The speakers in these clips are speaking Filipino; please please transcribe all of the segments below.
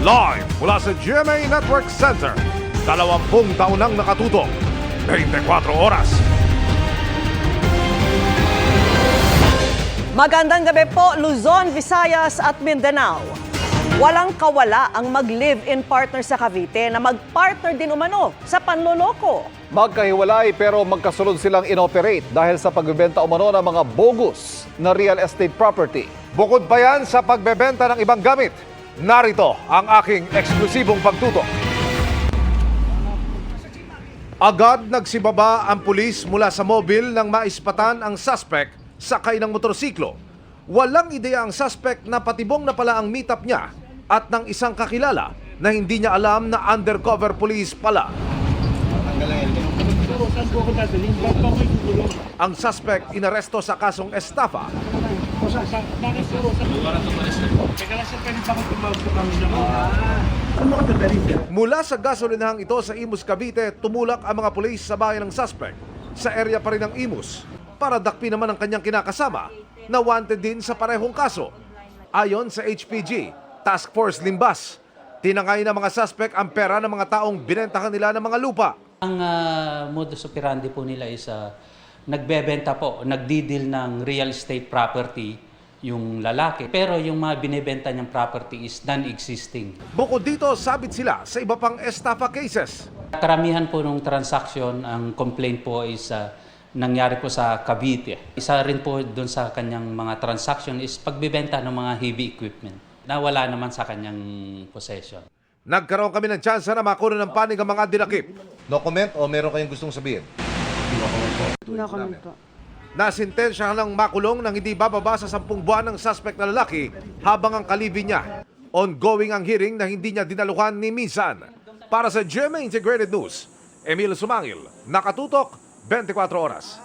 Live mula sa GMA Network Center. 20 taon nang nakatutok. 24 oras. Magandang gabi po, Luzon, Visayas at Mindanao. Walang kawala ang mag-live-in partner sa Cavite na mag-partner din umano sa panloloko. Magkahiwalay pero magkasunod silang inoperate dahil sa pagbebenta umano ng mga bogus na real estate property. Bukod pa yan sa pagbebenta ng ibang gamit, narito ang aking eksklusibong pagtutok. Agad nagsibaba ang pulis mula sa mobil nang maispatan ang suspect sakay ng motorsiklo. Walang ideya ang suspect na patibong na pala ang meetup niya at ng isang kakilala na hindi niya alam na undercover police pala. Ang suspect inaresto sa kasong estafa. Mula sa gasolinahang ito sa Imus, Cavite, tumulak ang mga pulis sa bahay ng suspect sa area pa rin ng Imus para dakpin naman ang kanyang kinakasama na wanted din sa parehong kaso. Ayon sa HPG, Task Force Limbas, tinangay ng mga suspect ang pera ng mga taong binentahan nila ng mga lupa. Ang modus operandi po nila is nagbebenta po, nagdidil ng real estate property yung lalaki. Pero yung mga binibenta niyang property is non-existing. Bukod dito, sabit sila sa iba pang estafa cases. Karamihan po ng transaction, ang complaint po is nangyari po sa Cavite. Isa rin po doon sa kanyang mga transaction is pagbibenta ng mga heavy equipment na wala naman sa kanyang possession. Nagkaroon kami ng tsansa na makuha ng panig ang mga dinakip. No comment o meron kayong gustong sabihin? No comment po. Nasintensyahan ng makulong nang hindi bababa sa 10 buwan ng suspect na lalaki habang ang kalibin niya. Ongoing ang hearing na hindi niya dinaluhan ni minsan. Para sa GMA Integrated News, Emil Sumangil, nakatutok 24 oras.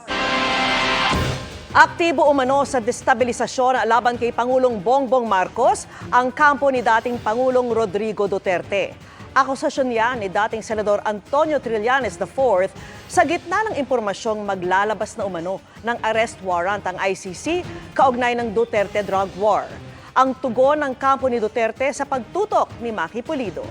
Aktibo umano sa destabilisasyon laban kay Pangulong Bongbong Marcos ang kampo ni dating Pangulong Rodrigo Duterte. Akusasyon yan ni dating Senador Antonio Trillanes IV sa gitna ng impormasyong maglalabas na umano ng arrest warrant ang ICC kaugnay ng Duterte drug war. Ang tugon ng kampo ni Duterte sa pagtutok ni Maki Pulido.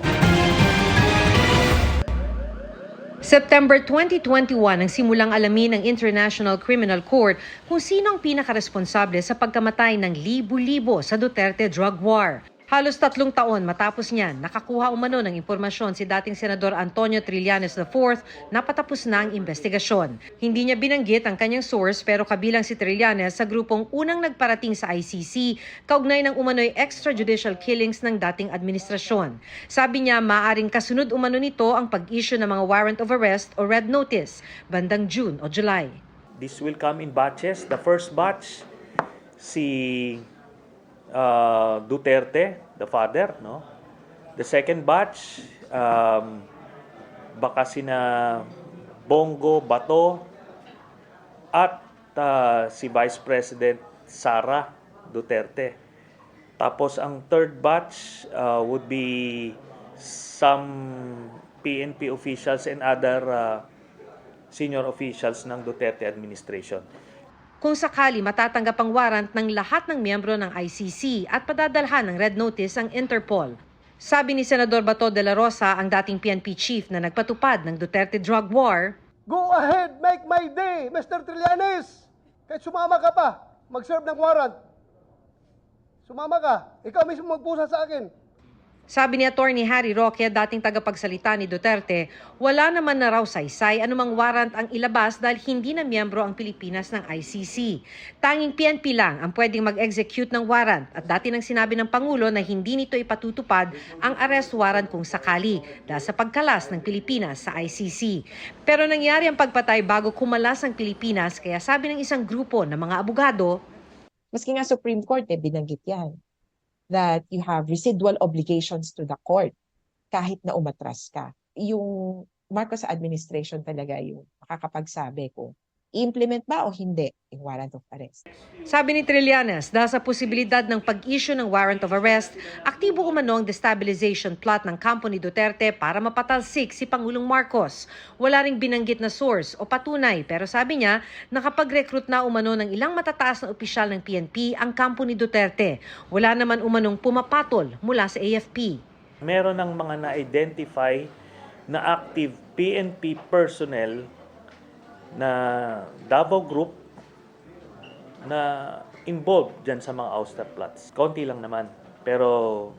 September 2021 ang simulang alamin ng International Criminal Court kung sino ang pinakaresponsable sa pagkamatay ng libu-libo sa Duterte drug war. Halos 3 taon matapos niyan, nakakuha umano ng impormasyon si dating Senador Antonio Trillanes IV na patapos na ang investigasyon. Hindi niya binanggit ang kanyang source pero kabilang si Trillanes sa grupong unang nagparating sa ICC kaugnay ng umano'y extrajudicial killings ng dating administrasyon. Sabi niya maaaring kasunod umano nito ang pag-issue ng mga warrant of arrest o red notice bandang June o July. This will come in batches. The first batch, si Duterte, the father, no? The second batch, baka sina Bongo, Bato, at si Vice President Sara Duterte. Tapos ang third batch would be some PNP officials and other senior officials ng Duterte administration. Kung sakali matatanggap ang warrant ng lahat ng miyembro ng ICC at padadalhan ng red notice ang Interpol. Sabi ni Senador Bato de la Rosa, ang dating PNP chief na nagpatupad ng Duterte drug war, Go ahead, make my day, Mr. Trillanes! Kahit sumama ka pa, mag-serve ng warrant. Sumama ka, ikaw mismo magpusa sa akin. sabi ni Attorney Harry Roque, dating tagapagsalita ni Duterte, wala naman na raw saysay anumang warrant ang ilabas dahil hindi na miyembro ang Pilipinas ng ICC. Tanging PNP lang ang pwedeng mag-execute ng warrant at dati nang sinabi ng Pangulo na hindi nito ipatutupad ang arrest warrant kung sakali dahil sa pagkalas ng Pilipinas sa ICC. Pero nangyari ang pagpatay bago kumalas ang Pilipinas kaya sabi ng isang grupo ng mga abogado, maski nga Supreme Court binanggit yan, that you have residual obligations to the court kahit na umatras ka. Yung Marcos administration talaga yung makakapagsabi kung i-implement ba o hindi yung warrant of arrest. Sabi ni Trillanes, dahil sa posibilidad ng pag-issue ng warrant of arrest, aktibo umano ang destabilization plot ng kampo ni Duterte para mapatalsik si Pangulong Marcos. Wala ring binanggit na source o patunay pero sabi niya nakapag-recruit na umano ng ilang matataas na opisyal ng PNP ang kampo ni Duterte. Wala naman umanong pumapatol mula sa AFP. Meron ng mga na-identify na active PNP personnel na Davao Group na involved dyan sa mga ouster plots. Konti lang naman. Pero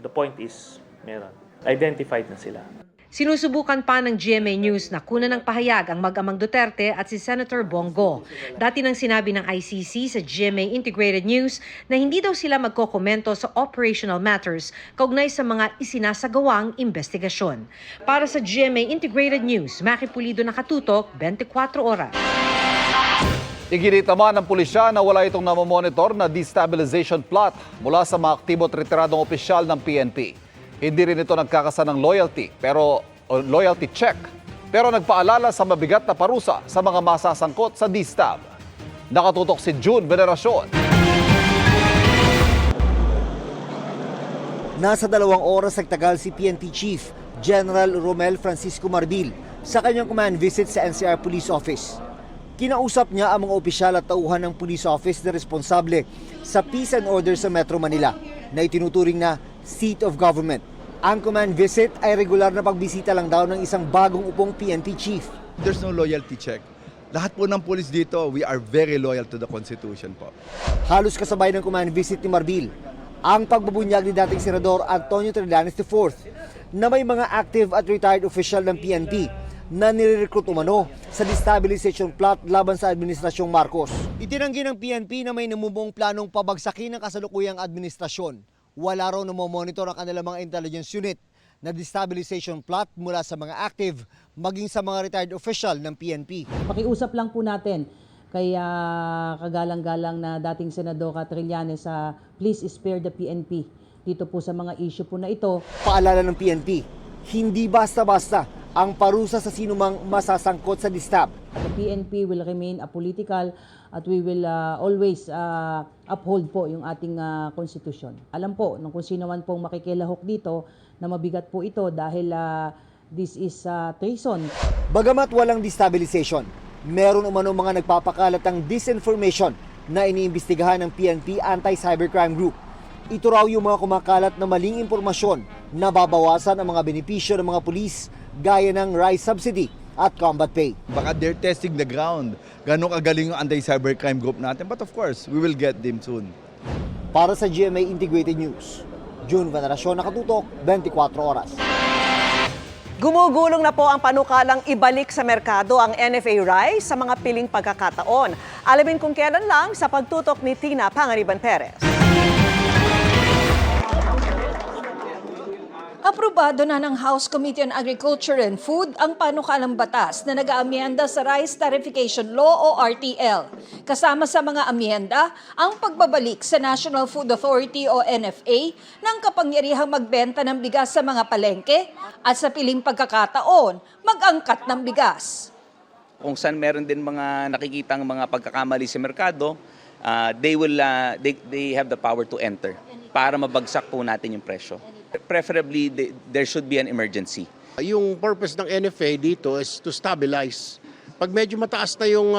the point is, meron. Identified na sila. Sinusubukan pa ng GMA News na kunan ng pahayag ang mag-amang Duterte at si Senator Bongo. Dati nang sinabi ng ICC sa GMA Integrated News na hindi daw sila magkokomento sa operational matters kaugnay sa mga isinasagawang investigasyon. Para sa GMA Integrated News, Maki Pulido, nakatutok, 24 oras. Iginit naman ng pulisya na wala itong namomonitor na destabilization plot mula sa mga aktibo at retiradong opisyal ng PNP. Hindi rin ito nagkakasa ng loyalty check, pero nagpaalala sa mabigat na parusa sa mga masasangkot sa DSTAB. Nakatutok si June Veneracion. Nasa 2 oras nagtagal si PNP Chief General Romel Francisco Marbil sa kanyang command visit sa NCR Police Office. Kinausap niya ang mga opisyal at tauhan ng police office na responsable sa peace and order sa Metro Manila na itinuturing na seat of government. Ang command visit ay regular na pagbisita lang daw ng isang bagong upong PNP chief. There's no loyalty check. Lahat po ng police dito, we are very loyal to the Constitution po. Halos kasabay ng command visit ni Marbil ang pagbabunyag ni dating Senador Antonio Trillanes IV na may mga active at retired official ng PNP na nire-recruit umano sa destabilization plot laban sa Administrasyong Marcos. Itinanggi ng PNP na may namumuong planong pabagsakin ng kasalukuyang administrasyon. Wala raw namomonitor ang kanilang mga intelligence unit na destabilization plot mula sa mga active maging sa mga retired official ng PNP. Pakiusap lang po natin kay kagalang-galang na dating Senador Trillanes sa please spare the PNP dito po sa mga issue po na ito. Paalala ng PNP, hindi basta-basta ang parusa sa sinumang masasangkot sa DSTAB. The PNP will remain apolitical at we will always uphold po yung ating konstitusyon. Alam po nung kung sino man pong makikilahok dito na mabigat po ito dahil this is treason. Bagamat walang destabilization, meron umano mga nagpapakalat ng disinformation na iniimbestigahan ng PNP Anti-Cybercrime Group. Ito raw yung mga kumakalat na maling impormasyon na babawasan ang mga benepisyo ng mga pulis gaya ng rice subsidy at combat pay. Baka they're testing the ground. Gano'ng kagaling yung anti-cybercrime group natin. But of course, we will get them soon. Para sa GMA Integrated News, June Veneracion, nakatutok, 24 oras. Gumugulong na po ang panukalang ibalik sa merkado ang NFA rice sa mga piling pagkakataon. Alamin kung kailan lang sa pagtutok ni Tina Pangariban Perez. Aprobado na ng House Committee on Agriculture and Food ang panukalang batas na nag-aamyenda sa Rice Tarification Law o RTL. Kasama sa mga amyenda ang pagbabalik sa National Food Authority o NFA ng kapangyarihang magbenta ng bigas sa mga palengke at sa piling pagkakataon mag-angkat ng bigas. Kung saan meron din mga nakikitang mga pagkakamali sa merkado, they have the power to enter para mabagsak po natin yung presyo. Preferably, there should be an emergency. Yung purpose ng NFA dito is to stabilize. Pag medyo mataas na yung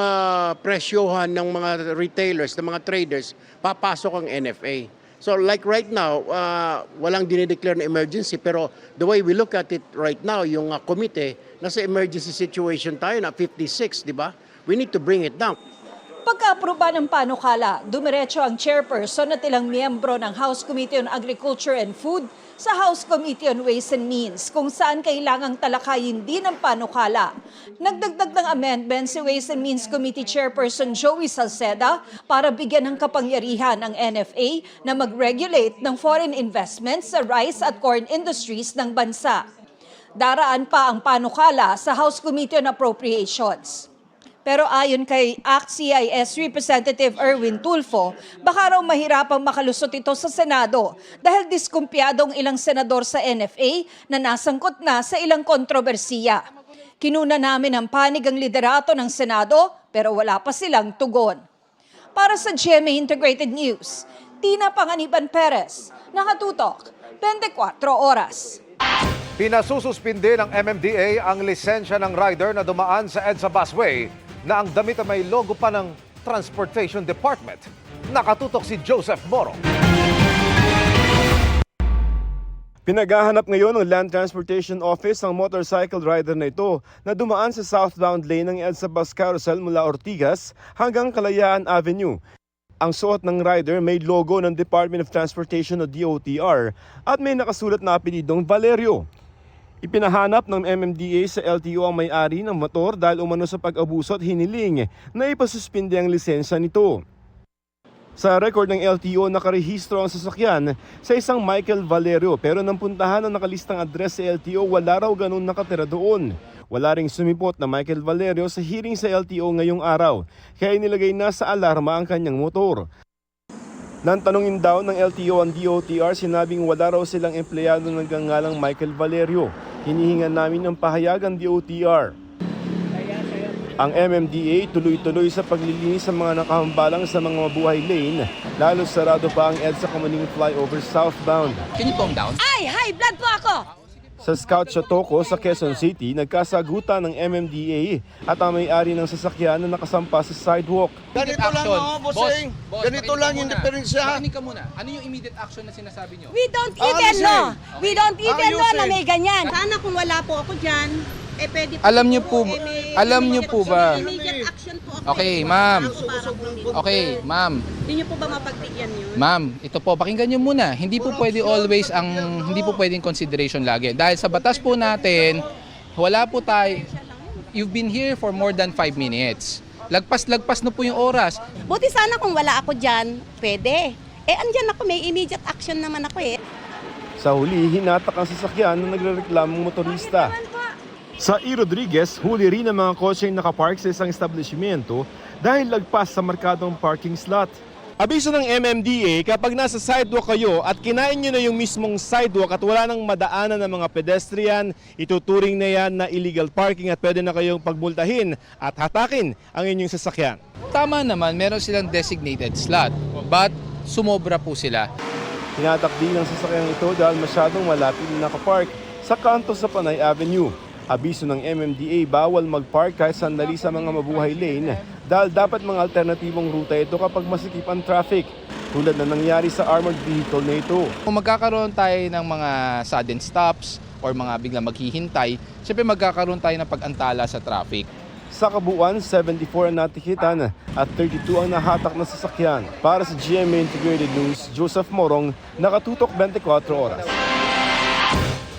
presyohan ng mga retailers, ng mga traders, papasok ang NFA. So like right now, walang dinideclare na emergency, pero the way we look at it right now, yung komite, nasa emergency situation tayo na 56, di ba? We need to bring it down. Pagka-aproba ng panukala, dumiretso ang chairperson at ilang miyembro ng House Committee on Agriculture and Food sa House Committee on Ways and Means kung saan kailangang talakayin din ang panukala. Nagdagdag ng amendment si Ways and Means Committee Chairperson Joey Salceda para bigyan ng kapangyarihan ang NFA na mag-regulate ng foreign investments sa rice at corn industries ng bansa. Daraan pa ang panukala sa House Committee on Appropriations. Pero ayon kay ACT-CIS Representative Erwin Tulfo, baka raw mahirapang makalusot ito sa Senado dahil diskumpiyadong ilang senador sa NFA na nasangkot na sa ilang kontrobersiya. Kinuna namin ang panig ang liderato ng Senado pero wala pa silang tugon. Para sa GMA Integrated News, Tina Pangariban Perez, nakatutok, 24 oras. Pinasususpinde ng MMDA ang lisensya ng rider na dumaan sa EDSA busway na ang damit ay may logo pa ng Transportation Department. Nakatutok si Joseph Moro. Pinaghahanap ngayon ng Land Transportation Office ang motorcycle rider na ito na dumaan sa southbound lane ng EDSA Bus Carousel mula Ortigas hanggang Kalayaan Avenue. Ang suot ng rider may logo ng Department of Transportation o DOTR at may nakasulat na apelidong Valerio. Ipinahanap ng MMDA sa LTO ang may-ari ng motor dahil umano sa pag-abuso at hiniling na ipasuspinde ang lisensya nito. Sa record ng LTO, nakarehistro ang sasakyan sa isang Michael Valerio pero nang puntahan ang nakalistang address sa LTO, wala raw ganun nakatira doon. Wala ring sumipot na Michael Valerio sa hearing sa LTO ngayong araw, kaya nilagay na sa alarma ang kanyang motor. Nang tanungin daw ng LTO ang DOTR, sinabing wala raw silang empleyado ng nagngangalang Michael Valerio. Hinihingan namin ng pahayag ang DOTR. Ang MMDA tuloy-tuloy sa paglilinis sa mga nakahambalang sa mga mabuhay lane, lalo sarado pa ang EDSA Kamuning flyover southbound. Can you calm down? Ay, high blood po ako! Sa Scout Chatoco sa Quezon City, nagkasagutan ng MMDA at ang may-ari ng sasakyan na nakasampa sa sidewalk. Ganito lang bossing. Ganito lang yung diferensya. Makinig ka muna. Ano yung immediate action na sinasabi nyo? We don't even know. We don't even know na may ganyan. Sana kung wala po ako dyan, pwede po. Alam niyo po ba? Immediate action po ako. Okay, ma'am. Okay, ma'am. Hindi niyo po ba mapagbigyan yun? Ma'am, ito po, pakinggan niyo muna. Hindi po pwede always hindi po pwedeng consideration lagi. Dahil sa batas po natin, wala po tayo, you've been here for more than 5 minutes. Lagpas na po yung oras. Buti sana kung wala ako dyan, pwede. Andyan ako, may immediate action naman ako Sa huli, hinatak ang sasakyan na nagrereklamong motorista. Sa E. Rodriguez, huli rin ang mga kotseng nakapark sa isang establishmento dahil lagpas sa markadong parking slot. Abiso ng MMDA, kapag nasa sidewalk kayo at kinain nyo na yung mismong sidewalk at wala nang madaanan ng mga pedestrian, ituturing na yan na illegal parking at pwede na kayong pagmultahin at hatakin ang inyong sasakyan. Tama naman, meron silang designated slot, but sumobra po sila. Hinatak din ang sasakyan ito dahil masyadong malapit na nakapark sa kanto sa Panay Avenue. Abiso ng MMDA, bawal mag-park kahit sandali sa mga mabuhay lane dahil dapat mga alternatibong ruta ito kapag masikip ang traffic, tulad na nangyari sa armored vehicle na ito. Kung magkakaroon tayo ng mga sudden stops or mga biglang maghihintay, siyempre magkakaroon tayo ng pag-antala sa traffic. Sa kabuuan, 74 ang natikitan at 32 ang nahatak na sasakyan. Para sa GMA Integrated News, Joseph Morong, nakatutok 24 oras.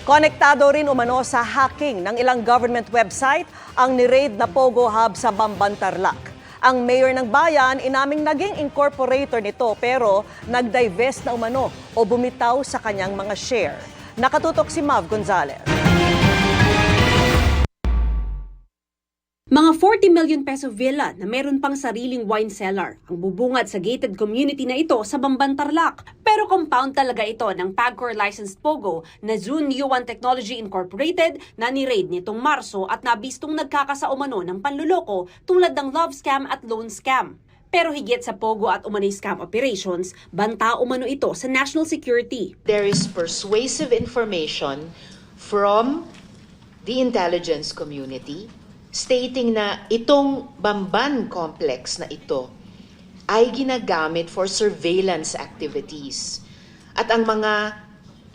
Konektado rin umano sa hacking ng ilang government website ang ni-raid na Pogo Hub sa Bamban, Tarlac. Ang mayor ng bayan inaming naging incorporator nito pero nag-divest na umano o bumitaw sa kanyang mga share. Nakatutok si Mav Gonzalez. Mga 40 million peso villa na meron pang sariling wine cellar ang bubungad sa gated community na ito sa Bamban, Tarlac. Pero compound talaga ito ng PAGCOR licensed Pogo na Zune Yuan Technology Incorporated na ni-raid nitong Marso at nabistong nagkakasaumano ng panluloko tulad ng love scam at loan scam. Pero higit sa Pogo at umano'y scam operations, banta umano ito sa national security. There is persuasive information from the intelligence community stating na itong Bamban complex na ito ay ginagamit for surveillance activities. At ang mga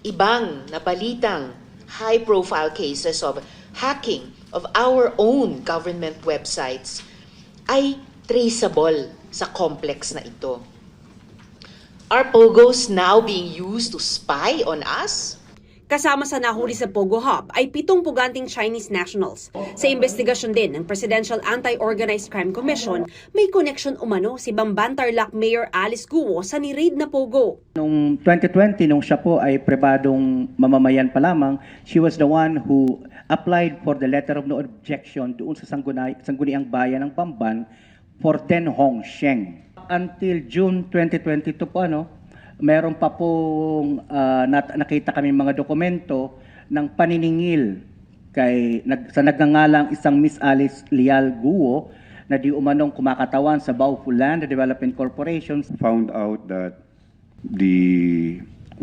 ibang napalitang high-profile cases of hacking of our own government websites ay traceable sa complex na ito. Are Pogos now being used to spy on us? Kasama sa nahuli sa Pogo Hub ay 7 puganting Chinese nationals. Sa investigasyon din ng Presidential Anti-Organized Crime Commission, may connection umano si Bamban Tarlac Mayor Alice Guo sa ni-raid na Pogo. Noong 2020, nung siya po ay pribadong mamamayan pa lamang, she was the one who applied for the letter of no objection doon sa sangguniang bayan ng Bamban for 10 Hong Sheng. Until June 2022 po, meron pa pong nakita kami mga dokumento ng paniningil sa nagngangalang isang Miss Alice Leal Guo na di umanong kumakatawan sa Baofu Land Development Corporation. Found out that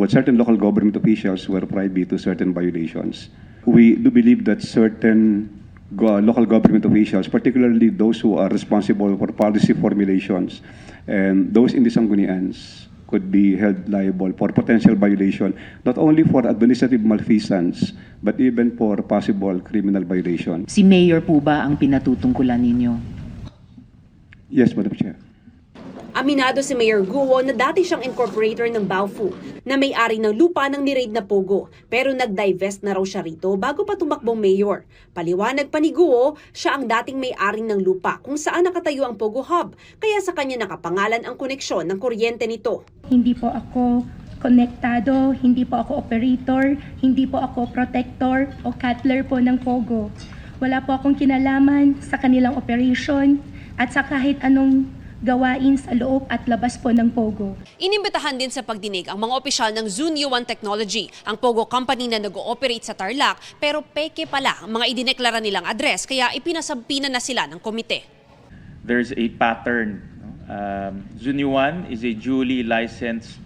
certain local government officials were privy to certain violations. We do believe that certain local government officials, particularly those who are responsible for policy formulations and those in the Sanggunians, could be held liable for potential violation, not only for administrative malfeasance, but even for possible criminal violation. Si Mayor po ba ang pinatutungkulan ninyo? Yes, Madam Chair. Aminado si Mayor Guo na dati siyang incorporator ng Baofu na may-ari ng lupa ng niraid na Pogo pero nag-divest na raw siya rito bago pa tumakbong mayor. Paliwanag pa ni Guo, siya ang dating may-ari ng lupa kung saan nakatayo ang Pogo Hub kaya sa kanya nakapangalan ang koneksyon ng kuryente nito. Hindi po ako konektado, hindi po ako operator, hindi po ako protector o cutler po ng Pogo. Wala po akong kinalaman sa kanilang operation at sa kahit anong gawain sa loob at labas po ng Pogo. Inimbitahan din sa pagdinig ang mga opisyal ng Zun Yuan Technology, ang Pogo company na nag-ooperate sa Tarlac pero peke pala ang mga idineklara nilang address kaya ipinasampina na sila ng komite. There's a pattern. Zun Yuan is a duly licensed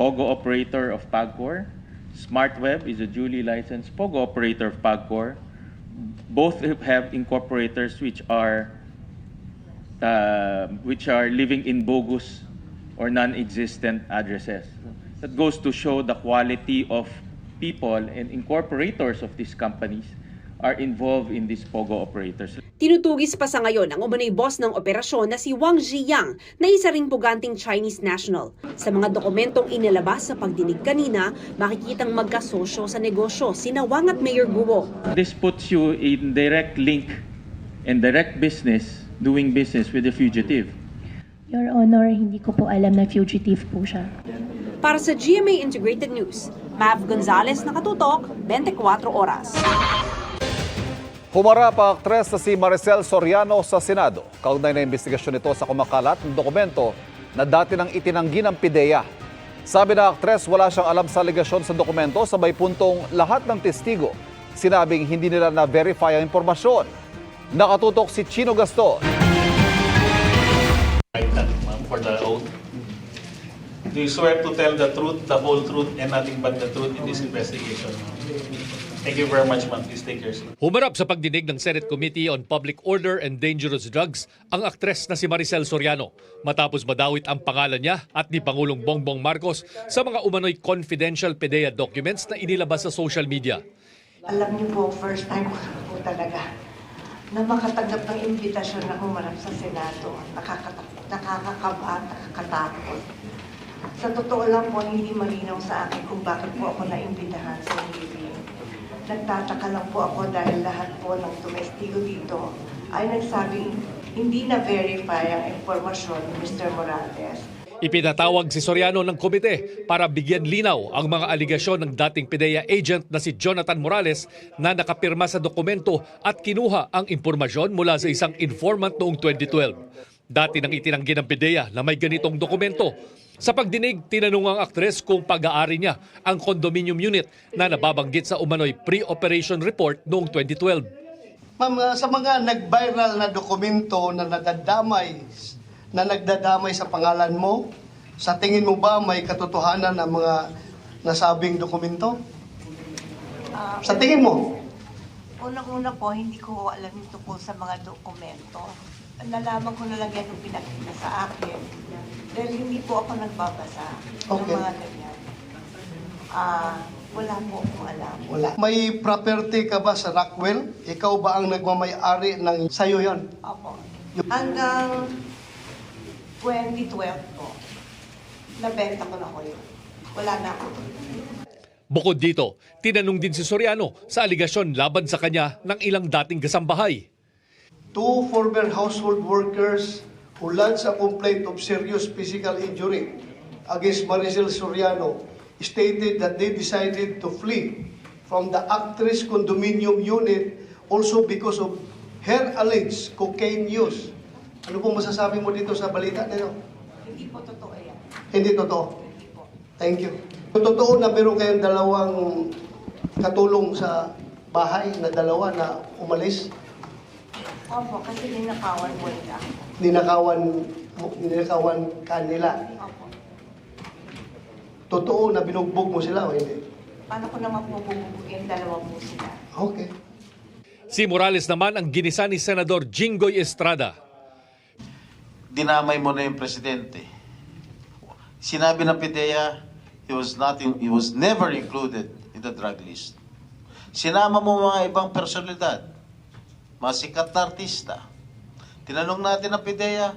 Pogo operator of PAGCOR. SmartWeb is a duly licensed Pogo operator of PAGCOR. Both have incorporators which are living in bogus or non-existent addresses. That goes to show the quality of people and incorporators of these companies are involved in these Pogo operators. Tinutugis pa sa ngayon ang umano'y boss ng operasyon na si Wang Ziyang na isa ring puganting Chinese national. Sa mga dokumentong inilabas sa pagdinig kanina, makikitang magkasosyo sa negosyo sina Wang at Mayor Guo. This puts you in direct link and direct doing business with the fugitive. Your Honor, hindi ko po alam na fugitive po siya. Para sa GMA Integrated News, Mav Gonzalez, nakatutok, 24 oras. Humarap ang aktres na si Maricel Soriano sa Senado. Kaugnay na investigasyon nito sa kumakalat ng dokumento na dati nang itinanggi ng PIDEA. Sabi ng aktres, wala siyang alam sa aligasyon sa dokumento, sabay puntong lahat ng testigo sinabing hindi nila na-verify ang impormasyon. Nakatutok si Chino Gaston. For the oath. Do you swear to tell the truth, the whole truth, and nothing but the truth in this investigation? Thank you very much, ma'am. Please take your seat. Humarap sa pagdinig ng Senate Committee on Public Order and Dangerous Drugs ang aktres na si Maricel Soriano matapos madawit ang pangalan niya at ni Pangulong Bongbong Marcos sa mga umano'y confidential PIDEA documents na inilabas sa social media. Alam niyo po, first time ko po talaga na makatanggap ng imbitasyon na humarap sa Senado. Nakakakaba, nakakatakot. Sa totoo lang po, hindi malinaw sa akin kung bakit po ako naimbitahan sa hearing. Nagtataka lang po ako dahil lahat po ng tumestigo dito ay nagsabing hindi na-verify ang impormasyon ni Mr. Morales. Ipinatawag si Soriano ng komite para bigyan linaw ang mga aligasyon ng dating PIDEA agent na si Jonathan Morales na nakapirma sa dokumento at kinuha ang impormasyon mula sa isang informant noong 2012. Dati nang itinanggi ng PIDEA na may ganitong dokumento. Sa pagdinig, tinanong ang aktres kung pag-aari niya ang condominium unit na nababanggit sa umano'y pre-operation report noong 2012. Ma'am, sa mga nag-viral na dokumento na nagdadamay sa pangalan mo, sa tingin mo ba may katotohanan ang mga nasabing dokumento? Sa tingin mo? Unang-una po, hindi ko alam yung tungkol sa mga dokumento. Nalaman ko na lang yan yung pinakita sa akin. Dahil hindi po ako nagbabasa ng mga ganyan. Wala po akong alam. Wala. May property ka ba sa Rockwell? Ikaw ba ang nagmamay-ari ng sayo yon? Opo. Hanggang 2012 po, nabenta ko na ko yun. Wala na ako. Bukod dito, tinanong din si Soriano sa aligasyon laban sa kanya ng ilang dating kasambahay. 2 former household workers who lodged a complaint of serious physical injury against Maricel Soriano stated that they decided to flee from the actress condominium unit also because of her alleged cocaine use. Ano po masasabi mo dito sa balita nito? Hindi po totoo yan. Hindi totoo? Hindi po. Thank you. Totoo na meron kayong dalawang katulong sa bahay na dalawa na umalis? Opo, kasi ninakawan mo nila. Ninakawan kanila. Opo. Totoo na binugbog mo sila o hindi? Paano ko naman bububugin dalawa po sila? Okay. Si Morales naman ang ginisa ni Senador Jinggoy Estrada. Dinamay mo na yung presidente. Sinabi ng PIDEA, he was never included in the drug list. Sinama mo mga ibang personalidad, mga sikat na artista. Tinanong natin ang PIDEA,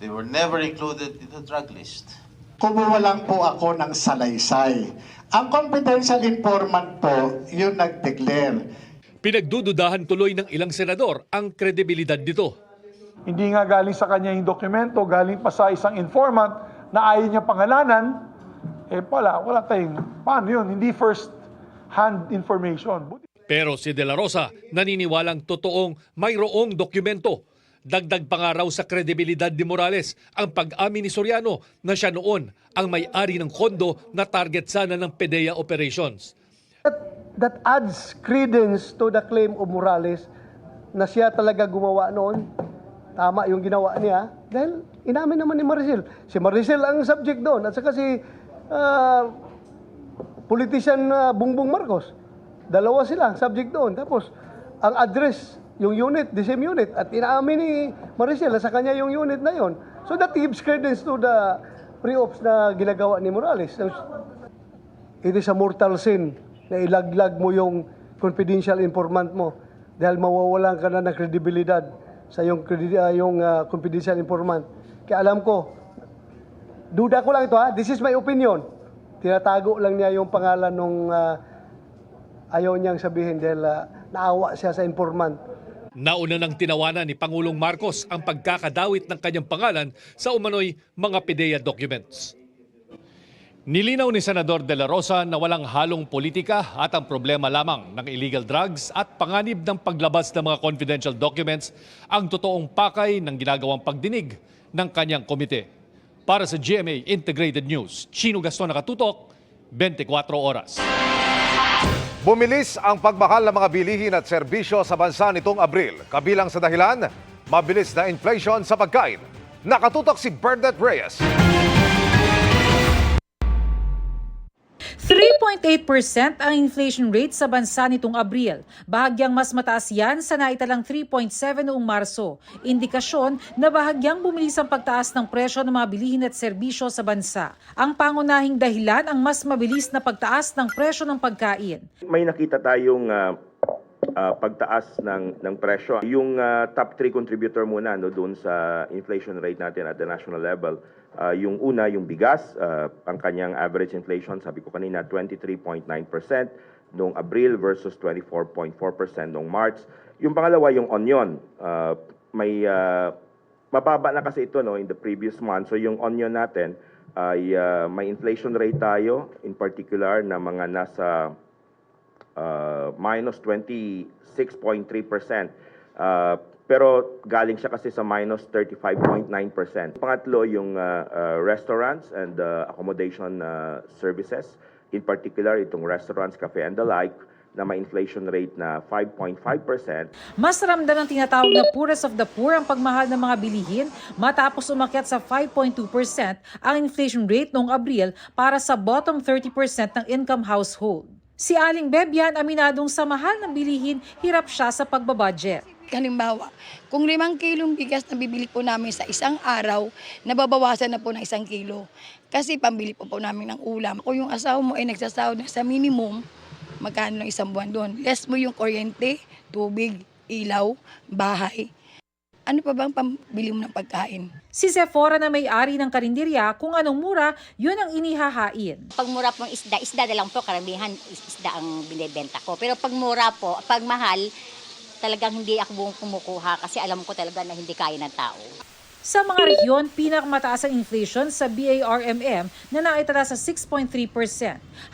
they were never included in the drug list. Kumuha lang po ako ng salaysay. Ang confidential informant po, yung nag-declare. Pinagdududahan tuloy ng ilang senador ang kredibilidad nito. Hindi nga galing sa kanya yung dokumento, galing pa sa isang informant na ayaw niya pangalanan, wala tayong, paano yun? Hindi first-hand information. Pero si De La Rosa naniniwalang totoong mayroong dokumento. Dagdag pa nga raw sa kredibilidad ni Morales ang pag-amin ni Soriano na siya noon ang may-ari ng kondo na target sana ng PIDEA operations. That adds credence to the claim of Morales na siya talaga gumawa noon. Tama yung ginawa niya dahil inamin naman ni Maricel. Si Maricel ang subject doon at saka si politician Bongbong Marcos. Dalawa sila subject doon. Tapos ang address, yung unit, the same unit. At inaamin ni Maricel sa kanya yung unit na yon. So that gives credence to the pre-ops na ginagawa ni Morales. It is a mortal sin na ilaglag mo yung confidential informant mo dahil mawawalan ka na ng kredibilidad sa yung confidential informant. Kaya alam ko, duda ko lang ito this is my opinion. Tinatago lang niya yung pangalan nung ayaw niyang sabihin dahil naawa siya sa informant. Nauna nang tinawanan ni Pangulong Marcos ang pagkakadawit ng kanyang pangalan sa umano'y mga PIDEA documents. Nilinaw ni Senador De La Rosa na walang halong politika at ang problema lamang ng illegal drugs at panganib ng paglabas ng mga confidential documents ang totoong pakay ng ginagawang pagdinig ng kanyang komite. Para sa GMA Integrated News, Chino Gaston nakatutok, 24 oras. Bumilis ang pagmahal ng mga bilihin at serbisyo sa bansa nitong Abril. Kabilang sa dahilan, mabilis na inflation sa pagkain. Nakatutok si Bernadette Reyes. 3.8% ang inflation rate sa bansa nitong Abril. Bahagyang mas mataas yan sa naitalang 3.7 noong Marso. Indikasyon na bahagyang bumilis ang pagtaas ng presyo ng mga bilihin at serbisyo sa bansa. Ang pangunahing dahilan ang mas mabilis na pagtaas ng presyo ng pagkain. May nakita tayong pagtaas ng presyo. Yung top 3 contributor muna doon sa inflation rate natin at the national level. Yung una, yung bigas, ang kanyang average inflation, sabi ko kanina, 23.9% noong Abril versus 24.4% noong March. Yung pangalawa, yung onion. May mababa na kasi ito in the previous month. So yung onion natin ay may inflation rate tayo, in particular na mga nasa minus 26.3%. Pero galing siya kasi sa minus 35.9%. Pangatlo, yung restaurants and accommodation services. In particular, itong restaurants, cafe and the like, na may inflation rate na 5.5%. Mas ramdam ng tinatawag na poorest of the poor ang pagmahal ng mga bilihin matapos umakyat sa 5.2% ang inflation rate noong Abril para sa bottom 30% ng income household. Si Aling Bebian, aminadong sa mahal ng bilihin, hirap siya sa pagbabudget. Halimbawa, kung 5 kilong bigas na bibili po namin sa isang araw, nababawasan na po ng 1 kilo. Kasi pambili po namin ng ulam. Kung yung asawa mo ay nagsasahod na sa minimum, magkano ng isang buwan doon? Less mo yung kuryente, tubig, ilaw, bahay. Ano pa bang pambili mo ng pagkain? Si Sephora na may-ari ng karinderya, kung anong mura, yun ang inihahain. Pag mura pong isda na lang po, karamihan isda ang binibenta ko. Pero pag mura po, pag mahal, talagang hindi ako kumukuha kasi alam ko talaga na hindi kaya ng tao. Sa mga rehiyon, pinakamataas ang inflation sa BARMM na naitala sa 6.3%,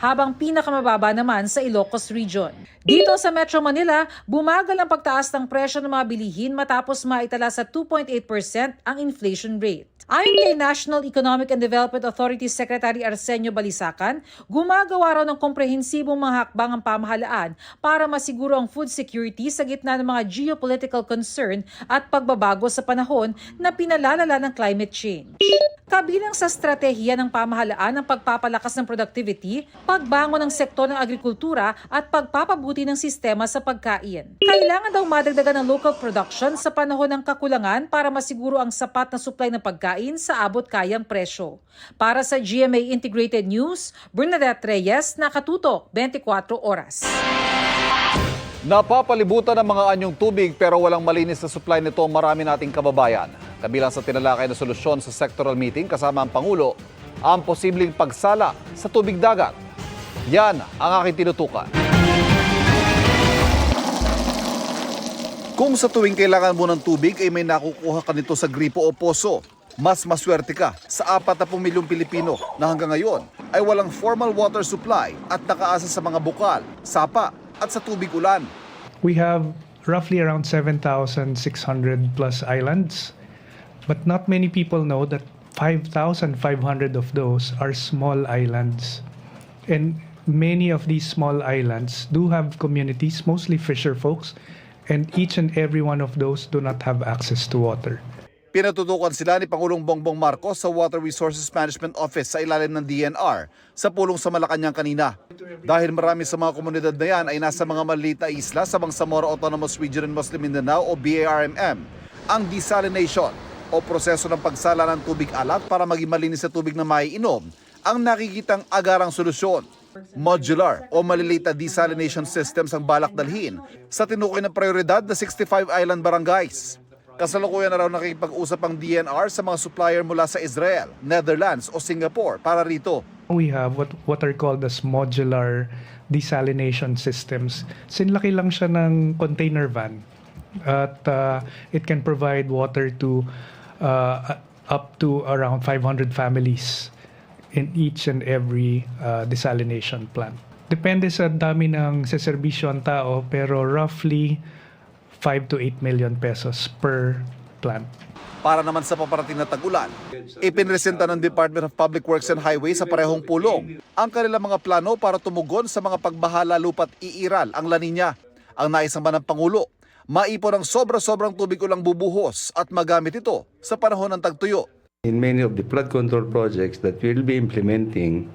habang pinakamababa naman sa Ilocos Region. Dito sa Metro Manila, bumagal ang pagtaas ng presyo ng mga bilihin matapos maitala sa 2.8% ang inflation rate. Ayon kay National Economic and Development Authority Secretary Arsenio Balisacan, gumagawa raw ng komprehensibong mga hakbang ang pamahalaan para masiguro ang food security sa gitna ng mga geopolitical concern at pagbabago sa panahon na pinalalala ng climate change. Kabilang sa estratehiya ng pamahalaan ang pagpapalakas ng productivity, pagbangon ng sektor ng agrikultura at pagpapabuti ng sistema sa pagkain. Kailangan daw madagdagan ng local production sa panahon ng kakulangan para masiguro ang sapat na supply ng pagkain pagkain sa abot-kayang presyo. Para sa GMA Integrated News, Bernadette Reyes, Nakatutok, 24 Oras. Napapalibutan ng mga anyong tubig pero walang malinis na supply nito marami nating kababayan. Kabilang sa tinalakay na solusyon sa sectoral meeting kasama ang Pangulo, ang posibleng pagsala sa tubig dagat. Yan ang aking tinutukan. Kung sa tuwing kailangan mo ng tubig ay may nakukuha ka nito sa gripo o poso, mas maswerte ka sa 40 milyong Pilipino na hanggang ngayon ay walang formal water supply at nakaasa sa mga bukal, sapa at sa tubig ulan. We have roughly around 7,600 plus islands, but not many people know that 5,500 of those are small islands. And many of these small islands do have communities, mostly fisher folks, and each and every one of those do not have access to water. Pinatutukan sila ni Pangulong Bongbong Marcos sa Water Resources Management Office sa ilalim ng DNR sa pulong sa Malacanang kanina. Dahil marami sa mga komunidad na yan ay nasa mga maliit na isla sa Bangsamoro Autonomous Region in Muslim Mindanao o BARMM, ang desalination o proseso ng pagsala ng tubig alat para maging malinis sa tubig na maiinom ang nakikitang agarang solusyon. Modular o maliliit na desalination systems ang balak dalhin sa tinukoy na prioridad na 65 island barangays. Kasalukuyan na raw nakikipag-usap ang DNR sa mga supplier mula sa Israel, Netherlands o Singapore para rito. We have what are called as modular desalination systems. Sinlaki lang siya ng container van at it can provide water to up to around 500 families in each and every desalination plant. Depende sa dami ng seserbisyo ang tao pero roughly 5 to 8 million pesos per plant. Para naman sa paparating na tag-ulan, ipinresenta ng Department of Public Works and Highways sa parehong pulong ang kanilang mga plano para tumugon sa mga pagbaha lalo pat iiral ang La Nina. Ang naisamba ng Pangulo, maipon ang sobra-sobrang tubig ulang bubuhos at magamit ito sa panahon ng tagtuyo. In many of the flood control projects that we'll be implementing,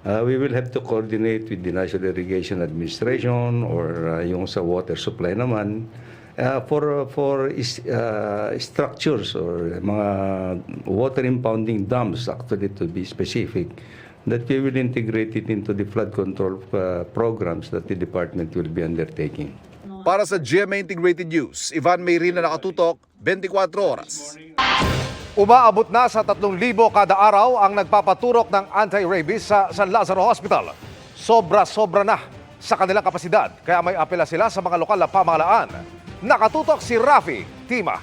we will have to coordinate with the National Irrigation Administration or yung sa water supply naman for structures or mga water impounding dams, actually to be specific, that we will integrate it into the flood control programs that the department will be undertaking. Para sa GMA Integrated News, Ivan Mayrin na Nakatutok, 24 Oras. Umaabot na sa 3,000 kada araw ang nagpapaturok ng anti-rabies sa San Lazaro Hospital. Sobra-sobra na sa kanilang kapasidad, kaya may apela sila sa mga lokal na pamahalaan. Nakatutok si Rafi Tima.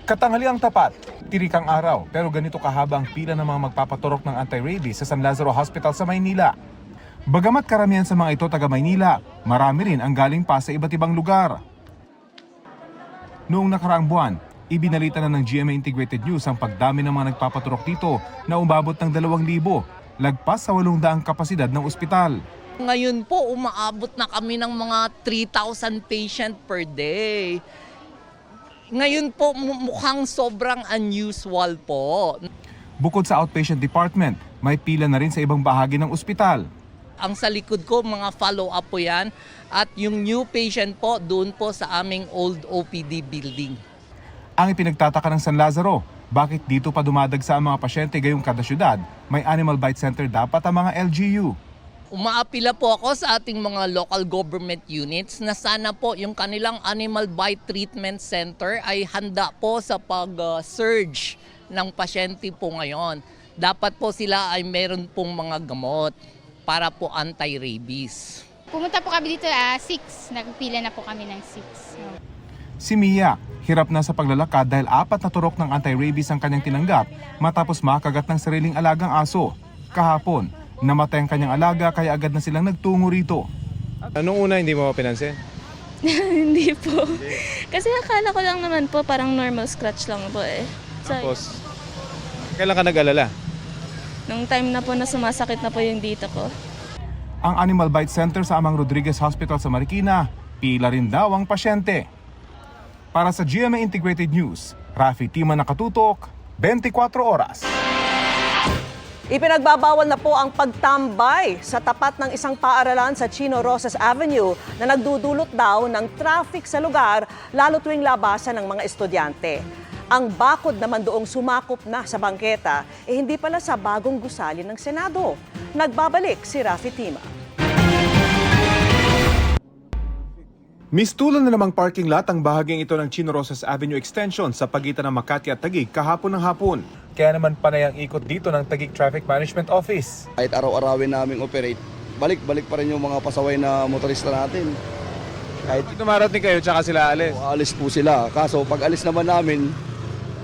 Katanghaliang tapat, tirikang araw, pero ganito kahaba ang pila ng mga magpapaturok ng anti-rabies sa San Lazaro Hospital sa Maynila. Bagamat karamihan sa mga ito taga Maynila, marami rin ang galing pa sa iba't ibang lugar. Noong nakaraang buwan, ibinalita na ng GMA Integrated News ang pagdami ng mga nagpapaturok dito na umabot ng 2,000, lagpas sa 800 kapasidad ng ospital. Ngayon po, umaabot na kami ng mga 3,000 patient per day. Ngayon po, mukhang sobrang unusual po. Bukod sa outpatient department, may pila na rin sa ibang bahagi ng ospital. Ang sa likod ko, mga follow-up po yan. At yung new patient po, doon po sa aming old OPD building. Ang ipinagtataka ng San Lazaro, bakit dito pa dumadagsa ang mga pasyente gayong kada syudad? May Animal Bite Center dapat ang mga LGU. Umaapila po ako sa ating mga local government units na sana po yung kanilang Animal Bite Treatment Center ay handa po sa pag-surge ng pasyente po ngayon. Dapat po sila ay meron pong mga gamot para po anti-rabies. Pumunta po kami dito 6, nagpila na po kami ng 6. Si Mia, hirap na sa paglalakad dahil 4 na turok ng anti-rabies ang kanyang tinanggap matapos makagat ng sariling alagang aso. Kahapon, namatay ang kanyang alaga kaya agad na silang nagtungo rito. Anong una hindi mo pinansin? Hindi po. Kasi akala ko lang naman po parang normal scratch lang po eh. Tapos, kailan ka nag-alala? Nung time na po na sumasakit na po yung dito ko. Ang Animal Bite Center sa Amang Rodriguez Hospital sa Marikina, pila rin daw ang pasyente. Para sa GMA Integrated News, Rafi Tima Nakatutok, 24 Oras. Ipinagbabawal na po ang pagtambay sa tapat ng isang paaralan sa Chino Rosas Avenue na nagdudulot daw ng traffic sa lugar lalo tuwing labasan ng mga estudyante. Ang bakod naman doong sumakop na sa bangketa hindi pala sa bagong gusali ng Senado. Nagbabalik si Rafi Tima. Mistulan na namang parking lot ang bahaging ito ng Chino Rosas Avenue Extension sa pagitan ng Makati at Taguig kahapon ng hapon. Kaya naman panay ang ikot dito ng Taguig Traffic Management Office. Kahit araw-arawin naming operate, balik-balik pa rin yung mga pasaway na motorista natin. Kahit dumarating kayo tsaka sila alis. Alis po sila. Kaso pag alis naman namin,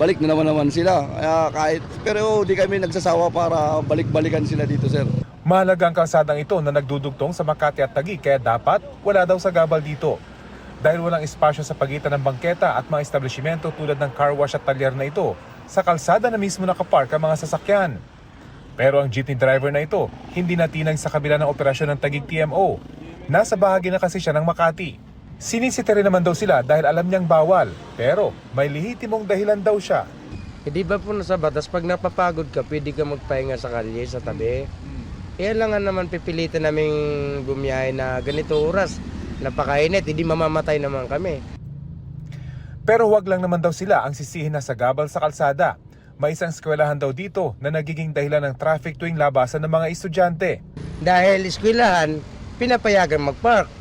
balik na naman sila. Kaya pero di kami nagsasawa para balik-balikan sila dito, sir. Mahalaga ang kalsadang ito na nagdudugtong sa Makati at Taguig kaya dapat wala daw sa gabal dito. Dahil walang espasyo sa pagitan ng bangketa at mga establishmento tulad ng car wash at talyer na ito, sa kalsada na mismo nakapark ang mga sasakyan. Pero ang jeepney driver na ito, hindi natinag sa kabila ng operasyon ng Taguig TMO. Nasa bahagi na kasi siya ng Makati. Sinisita rin naman daw sila dahil alam niyang bawal, pero may lehitimong dahilan daw siya. Di ba po sa batas, pag napapagod ka, pwede ka magpahinga sa kalye, sa tabi. Kailangan naman pipilitin naming bumiyahe na ganito oras. Napakainit, hindi mamamatay naman kami. Pero huwag lang naman daw sila ang sisihin na sa gabal sa kalsada. May isang eskwelahan daw dito na nagiging dahilan ng traffic tuwing labasan ng mga estudyante. Dahil eskwelahan, pinapayagan magpark.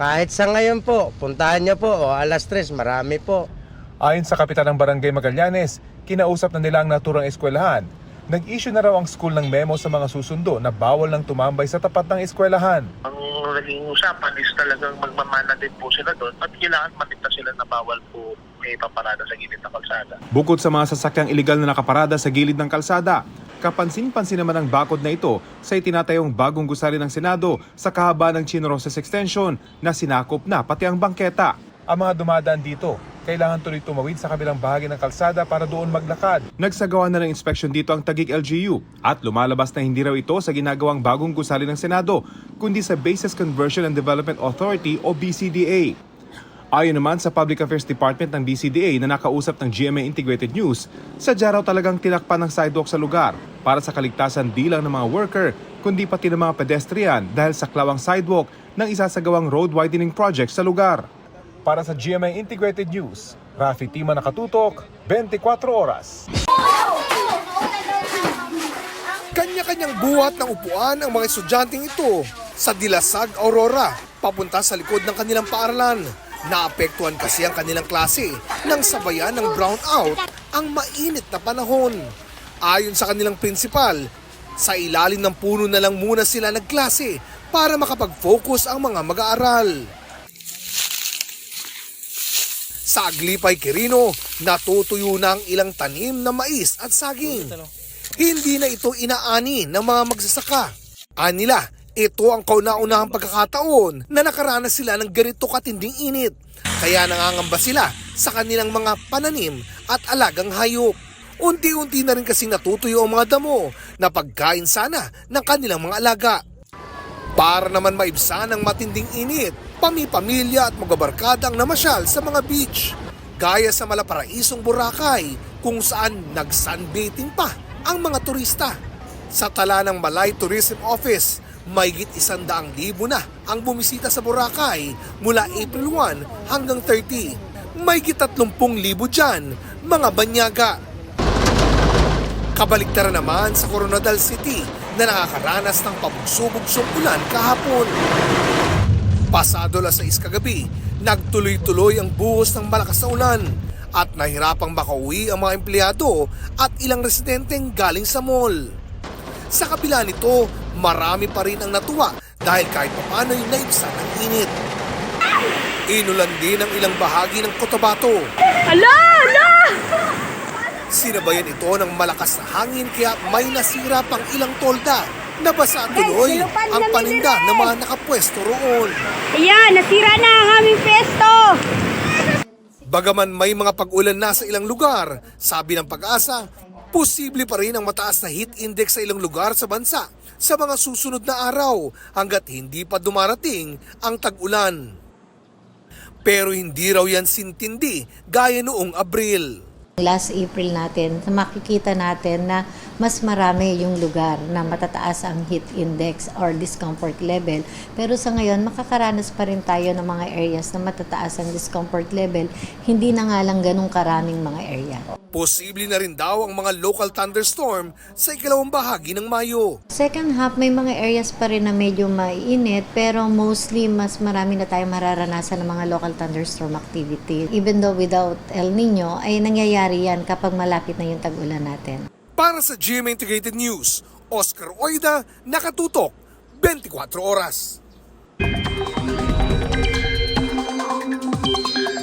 Kahit sa ngayon po, puntahan niyo po, alas 3, marami po. Ayon sa kapitan ng Barangay Magallanes, kinausap na nila ang naturang eskwelahan. Nag-issue na raw ang school ng memo sa mga susundo na bawal nang tumambay sa tapat ng eskwelahan. Ang naging usapan is talagang magmamana din po sila doon at kailangan manita sila na bawal po may paparada sa gilid ng kalsada. Bukod sa mga sasakyang iligal na nakaparada sa gilid ng kalsada, kapansin-pansin naman ang bakod na ito sa itinatayong bagong gusali ng Senado sa kahaba ng Chino Rosas Extension na sinakop na pati ang bangketa. Ang mga dumadaan dito, kailangan tuloy tumawid sa kabilang bahagi ng kalsada para doon maglakad. Nagsagawa na ng inspeksyon dito ang Taguig LGU at lumalabas na hindi raw ito sa ginagawang bagong gusali ng Senado, kundi sa Bases Conversion and Development Authority o BCDA. Ayon naman sa Public Affairs Department ng BCDA na nakausap ng GMA Integrated News, sadya raw talagang tinakpan ng sidewalk sa lugar para sa kaligtasan di lang ng mga worker, kundi pati ng mga pedestrian dahil saklaw ang sidewalk ng isasagawang road widening project sa lugar. Para sa GMA Integrated News, Rafi Tima nakatutok, 24 oras. Kanya-kanyang buhat ng upuan ang mga estudyanteng ito sa Dilasag, Aurora, papunta sa likod ng kanilang paaralan. Naapektuhan kasi ang kanilang klase nang sabayan ng brownout ang mainit na panahon. Ayon sa kanilang prinsipal, sa ilalim ng puno na lang muna sila nagklase para makapag-focus ang mga mag-aaral. Sa Aglipay, Quirino, natutuyo na ang ilang tanim na mais at saging. Hindi na ito inaani ng mga magsasaka. Anila, ito ang kauna-unahang pagkakataon na nakaranas sila ng ganito katinding init. Kaya nangangamba sila sa kanilang mga pananim at alagang hayop. Unti-unti na rin kasing natutuyo ang mga damo na pagkain sana ng kanilang mga alaga. Para naman maibsan ang matinding init, pamilya at magabarkada ang namasyal sa mga beach. Gaya sa Malaparaisong Boracay, kung saan nag-sunbathing pa ang mga turista. Sa tala ng Malay Tourism Office, mahigit 100,000 na ang bumisita sa Boracay mula April 1 hanggang 30. Mahigit 30,000 dyan, mga banyaga. Kabaligtaran naman sa Coronadal City na nakakaranas ng pabugsog-bugsong ulan kahapon. Pasado alas 6 kagabi, nagtuloy-tuloy ang buhos ng malakas na ulan at nahirapang makauwi ang mga empleyado at ilang residenteng galing sa mall. Sa kabila nito, marami pa rin ang natuwa dahil kahit paano'y naibsan ang init. Inulan din ang ilang bahagi ng Cotabato. Ala! Sinabayan ito ng malakas na hangin kaya may nasira pang ilang tolda. Nabasa tuloy ang paninda ng mga nakapwesto roon. Ayan, nasira na ang aming pesto! Bagaman may mga pag-ulan na sa ilang lugar, sabi ng Pag-asa, posible pa rin ang mataas na heat index sa ilang lugar sa bansa sa mga susunod na araw hanggat hindi pa dumarating ang tag-ulan. Pero hindi raw yan sintindi gaya noong Abril. Last April natin, makikita natin na mas marami yung lugar na matataas ang heat index or discomfort level. Pero sa ngayon, makakaranas pa rin tayo ng mga areas na matataas ang discomfort level. Hindi na nga lang ganun karaming mga area. Posible na rin daw ang mga local thunderstorm sa ikalawang bahagi ng Mayo. Second half, may mga areas pa rin na medyo mainit, pero mostly mas marami na tayo mararanasan ng mga local thunderstorm activity. Even though without El Nino, ay nangyayari yan kapag malapit na yung tag-ulan natin. Para sa GMA Integrated News, Oscar Oida, nakatutok 24 oras.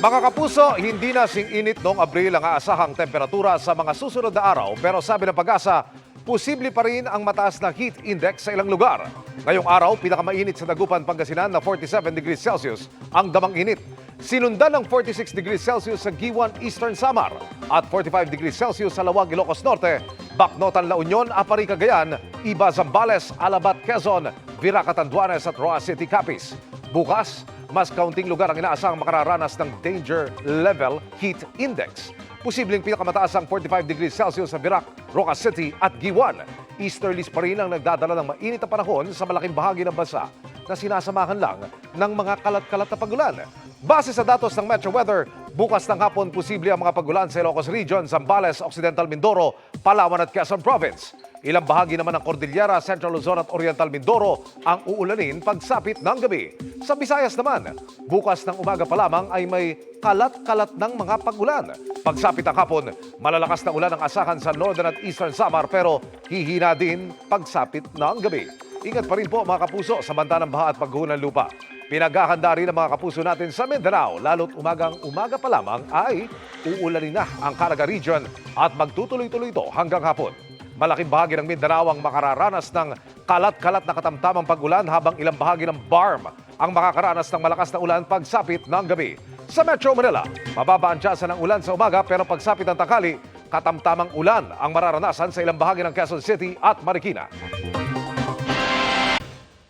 Mga kapuso, hindi na sing-init noong Abril ang aasahang temperatura sa mga susunod na araw, pero sabi ng Pag-asa, posible pa rin ang mataas na heat index sa ilang lugar. Ngayong araw, pinakamainit sa Dagupan, Pangasinan na 47 degrees Celsius ang damang init. Sinundan ng 46 degrees Celsius sa Giwan, Eastern Samar at 45 degrees Celsius sa Lawag, Ilocos Norte, Bacnotan, La Union, Apari, Cagayan, Iba, Zambales, Alabat, Quezon, Viraca, Tanduanes at Roa City, Capiz. Bukas, mas kaunting lugar ang inaasahang makararanas ng danger level heat index. Posibleng pinakamataas ang 45 degrees Celsius sa Virac, Roca City at Giwan. Easterlies pa rin ang nagdadala ng mainit na panahon sa malaking bahagi ng bansa na sinasamahan lang ng mga kalat-kalat na pagulan. Base sa datos ng Metro Weather, bukas ng hapon posible ang mga pagulan sa Ilocos Region, Zambales, Occidental Mindoro, Palawan at Quezon Province. Ilang bahagi naman ng Cordillera, Central Luzon at Oriental Mindoro ang uulanin pagsapit ng gabi. Sa Visayas naman, bukas ng umaga pa lamang ay may kalat-kalat ng mga pagulan. Pagsapit ng hapon, malalakas na ulan ang asahan sa Northern at Eastern Samar pero hihina din pagsapit ng gabi. Ingat pa rin po mga kapuso sa banta ng baha at pagguho ng lupa. Pinaghahanda rin ang mga kapuso natin sa Mindanao, lalo't umaga pa lamang ay uulanin na ang Caraga Region at magtutuloy-tuloy ito hanggang hapon. Malaking bahagi ng Mindanao ang makararanas ng kalat-kalat na katamtamang pag-ulan habang ilang bahagi ng BARM ang makakaranas ng malakas na ulan pagsapit ng gabi. Sa Metro Manila, mababa ang tsansa ng ulan sa umaga pero pagsapit ng tanghali, katamtamang ulan ang mararanasan sa ilang bahagi ng Quezon City at Marikina.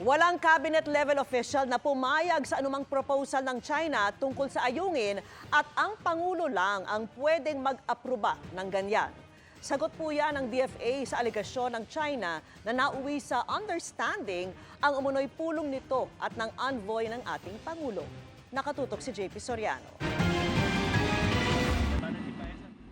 Walang cabinet-level official na pumayag sa anumang proposal ng China tungkol sa ayungin at ang Pangulo lang ang pwedeng mag-aproba ng ganyan. Sagot po yan ng DFA sa alegasyon ng China na nauwi sa understanding ang umunoy pulong nito at ng envoy ng ating Pangulo. Nakatutok si JP Soriano.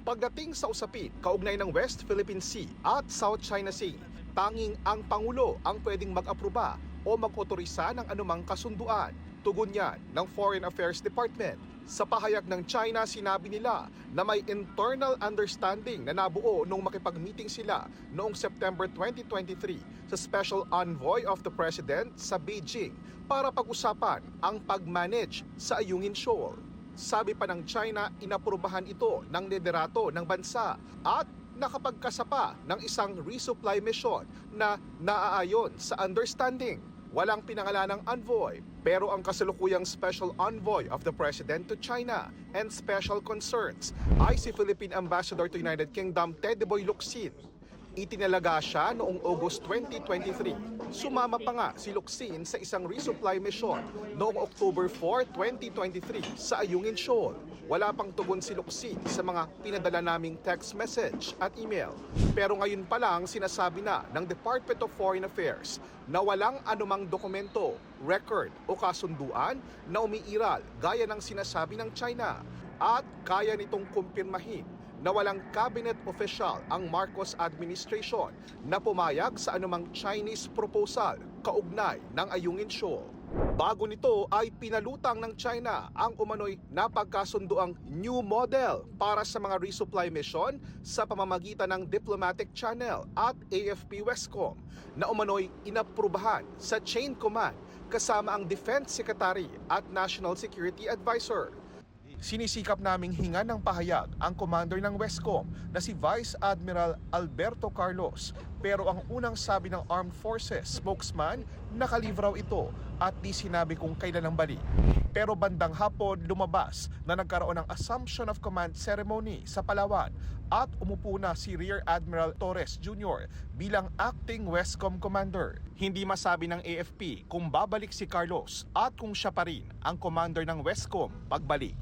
Pagdating sa usapin, kaugnay ng West Philippine Sea at South China Sea, tanging ang Pangulo ang pwedeng mag-aproba o mag-otorisa ng anumang kasunduan. Tugon yan ng Foreign Affairs Department. Sa pahayag ng China, sinabi nila na may internal understanding na nabuo nung makipag-meeting sila noong September 2023 sa Special Envoy of the President sa Beijing para pag-usapan ang pag-manage sa Ayungin Shoal. Sabi pa ng China, inaprubahan ito ng liderato ng bansa at nakapagkasapa ng isang resupply mission na naaayon sa understanding. Walang pinangalan ng envoy, pero ang kasalukuyang Special Envoy of the President to China and Special Concerns ay si Philippine Ambassador to United Kingdom Teddy Boy Locsin. Itinalaga siya noong August 2023. Sumama pa nga si Locsin sa isang resupply mission noong October 4, 2023 sa Ayungin Shoal. Wala pang tugon si Locsin sa mga pinadala naming text message at email. Pero ngayon pa lang sinasabi na ng Department of Foreign Affairs na walang anumang dokumento, record o kasunduan na umiiral gaya ng sinasabi ng China. At kaya nitong kumpirmahin na walang cabinet official ang Marcos administration na pumayag sa anumang Chinese proposal kaugnay ng Ayungin Shoal. Bago nito ay pinalutang ng China ang umano'y napagkasunduang new model para sa mga resupply mission sa pamamagitan ng diplomatic channel at AFP Westcom na umano'y inaprubahan sa chain command kasama ang Defense Secretary at National Security Advisor. Sinisikap naming hinga ng pahayag ang commander ng Westcom na si Vice Admiral Alberto Carlos. Pero ang unang sabi ng Armed Forces spokesman, nakalivraw ito at di sinabi kung kailan ang balik. Pero bandang hapon lumabas na nagkaroon ng Assumption of Command ceremony sa Palawan at umupo na si Rear Admiral Torres Jr. bilang acting Westcom commander. Hindi masabi ng AFP kung babalik si Carlos at kung siya pa rin ang commander ng Westcom pagbalik.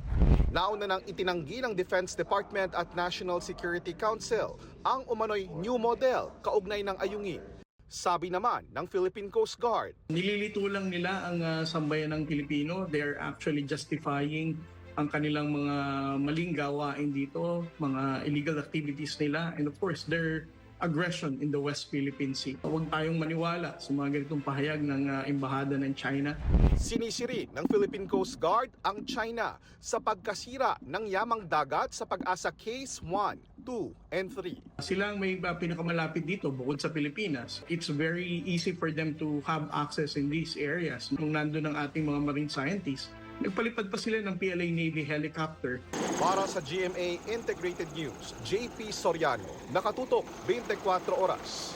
Nauna nang itinanggi ng Defense Department at National Security Council ang umano'y new model kaugnay ng ayungin. Sabi naman ng Philippine Coast Guard, Nililito lang nila ang sambayan ng Pilipino. They're actually justifying ang kanilang mga maling gawain dito, mga illegal activities nila, and of course, their aggression in the West Philippine Sea. Huwag tayong maniwala sa mga ganitong pahayag ng Embahada ng China. sinisiri ng Philippine Coast Guard ang China sa pagkasira ng yamang dagat sa Pag-asa Case 1, 2, and 3. Sila ang may pinakamalapit dito bukod sa Pilipinas. It's very easy for them to have access in these areas. Nung nandun ang ating mga marine scientists, nagpalipad pa sila ng PLA Navy helicopter. Para sa GMA Integrated News, JP Soriano, nakatutok 24 oras.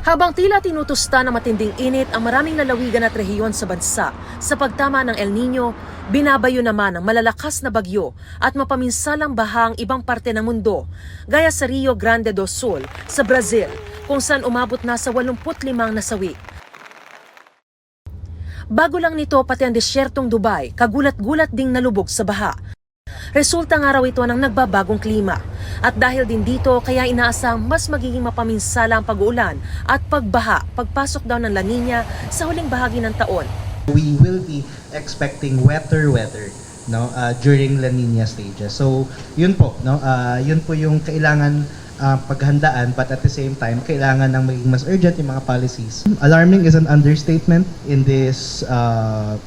Habang tila tinutusta ng matinding init ang maraming lalawigan at rehiyon sa bansa, sa pagtama ng El Nino, binabayo naman ang malalakas na bagyo at mapaminsalang baha ang ibang parte ng mundo, gaya sa Rio Grande do Sul, sa Brazil, kung saan umabot na sa 85 nasawi. Bago lang nito, pati ang desyertong Dubai, kagulat-gulat ding nalubog sa baha. Resulta nga raw ito ng nagbabagong klima. At dahil din dito, kaya inaasang mas magiging mapaminsala ang pag-uulan at pagbaha pagpasok daw ng La Nina sa huling bahagi ng taon. We will be expecting wetter weather during La Nina stages. So, yun po, yun po yung kailangan paghandaan, but at the same time, kailangan ng maging mas urgent yung mga policies. Alarming is an understatement in this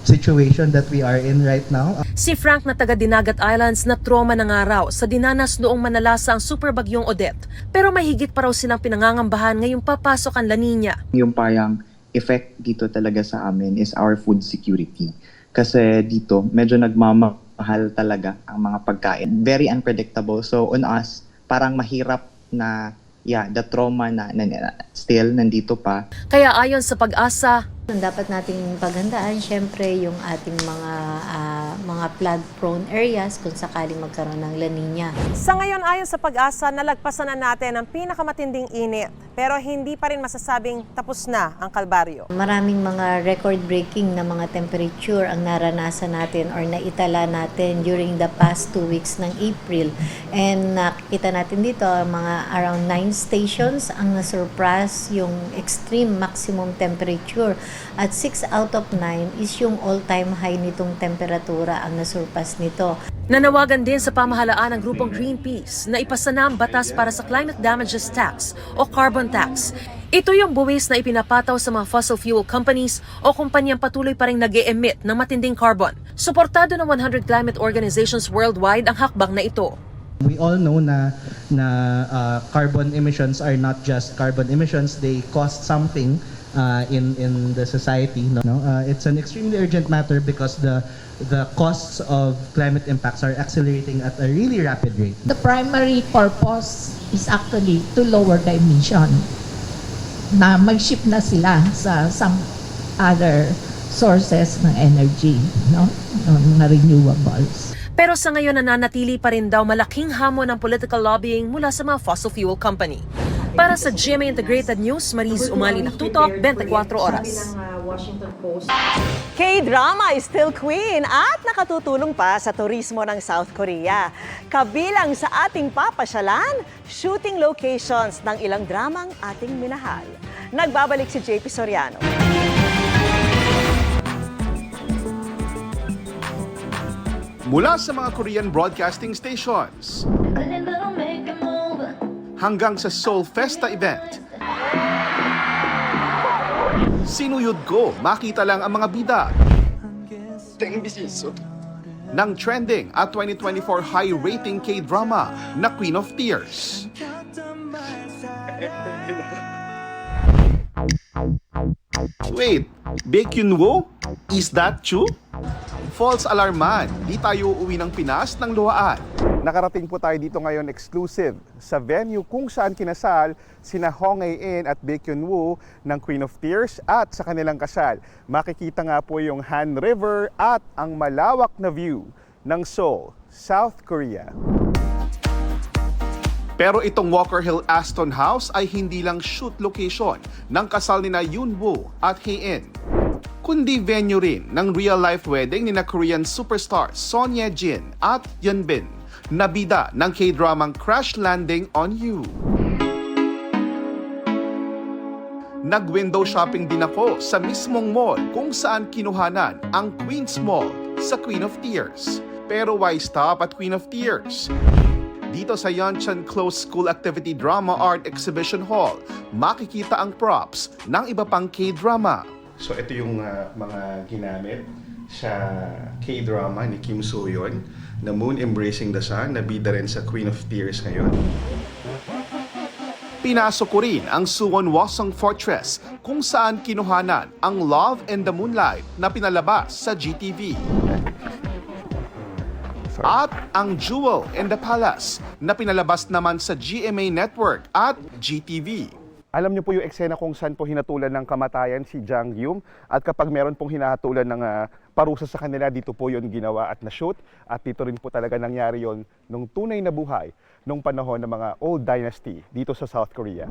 situation that we are in right now. Si Frank na taga Dinagat Islands na trauma ng araw sa dinanas noong manalasa ang superbagyong Odette. Pero may higit pa raw silang pinangangambahan ngayong papasok ang La Nina. Yung parang effect dito talaga sa amin is our food security. Kasi dito, medyo nagmamahal talaga ang mga pagkain. Very unpredictable. So on us, parang mahirap na the trauma na still nandito pa. Kaya ayon sa Pag-asa, Ang dapat nating paghandaan, syempre, yung ating mga flood-prone areas kung sakaling magkaroon ng La Nina. Sa ngayon, ayon sa Pag-asa, nalagpasan na natin ang pinakamatinding init. Pero hindi pa rin masasabing tapos na ang kalbaryo. Maraming mga record-breaking na mga temperature ang naranasan natin or naitala natin during the past 2 weeks ng April. And nakikita natin dito, mga around 9 stations ang nasurpass yung extreme maximum temperature. At 6 out of 9 is yung all-time high nitong temperatura ang nasurpass nito. Nanawagan din sa pamahalaan ng grupong Greenpeace na ipasa na ang batas para sa Climate Damages Tax o Carbon Tax. Ito yung buwis na ipinapataw sa mga fossil fuel companies o kumpanyang patuloy pa rin nag-e-emit ng matinding carbon. Suportado ng 100 climate organizations worldwide ang hakbang na ito. We all know na carbon emissions are not just carbon emissions, they cost something in the society. It's an extremely urgent matter because the costs of climate impacts are accelerating at a really rapid rate. The primary purpose is actually to lower the emission. Na mag-shift na sila sa some other sources ng energy, mga renewables. Pero sa ngayon nananatili pa rin daw malaking hamon ng political lobbying mula sa mga fossil fuel company. Para sa GMA Integrated News, Mariz Umali Naktutok, 24 oras. K-drama is still queen at nakatutulong pa sa turismo ng South Korea. Kabilang sa ating papasyalan, shooting locations ng ilang dramang ating minahal. Nagbabalik si JP Soriano. Mula sa mga Korean broadcasting stations hanggang sa Seoul Festa event, sinuyod ko makita lang ang mga bida ng trending at 2024 high-rating K-drama na Queen of Tears. Wait, Baekhyun-woo? Is that true? False alarm man, di tayo uuwi ng Pinas ng luhaan. Nakarating po tayo dito ngayon exclusive sa venue kung saan kinasal sina Hong Hae-in at Baekhyun-woo ng Queen of Tears at sa kanilang kasal. Makikita nga po yung Han River at ang malawak na view ng Seoul, South Korea. Pero itong Walker Hill Aston House ay hindi lang shoot location ng kasal nina Yoon-woo at Hae-in. kundi venue rin ng real-life wedding ni na Korean superstar Son Ye-jin at Yeonbin, na bida ng K-dramang Crash Landing on You. Nag-window shopping din ako sa mismong mall kung saan kinuhanan ang Queen's Mall sa Queen of Tears. Pero why stop at Queen of Tears? Dito sa Yeoncheon Close School Activity Drama Art Exhibition Hall, makikita ang props ng iba pang K-drama. So ito yung mga ginamit sa K-drama ni Kim Soo-yeon na Moon Embracing the Sun, na bida rin sa Queen of Tears ngayon. Pinasok ko rin ang Suwon Hwasong Fortress kung saan kinuhanan ang Love and the Moonlight na pinalabas sa GTV. At ang Jewel in the Palace na pinalabas naman sa GMA Network at GTV. Alam niyo po yung eksena kung saan po hinatulan ng kamatayan si Jang Gyum, at kapag meron pong hinatulan ng parusa sa kanila, dito po yun ginawa at na-shoot, at dito rin po talaga nangyari yon nung tunay na buhay nung panahon ng mga old dynasty dito sa South Korea.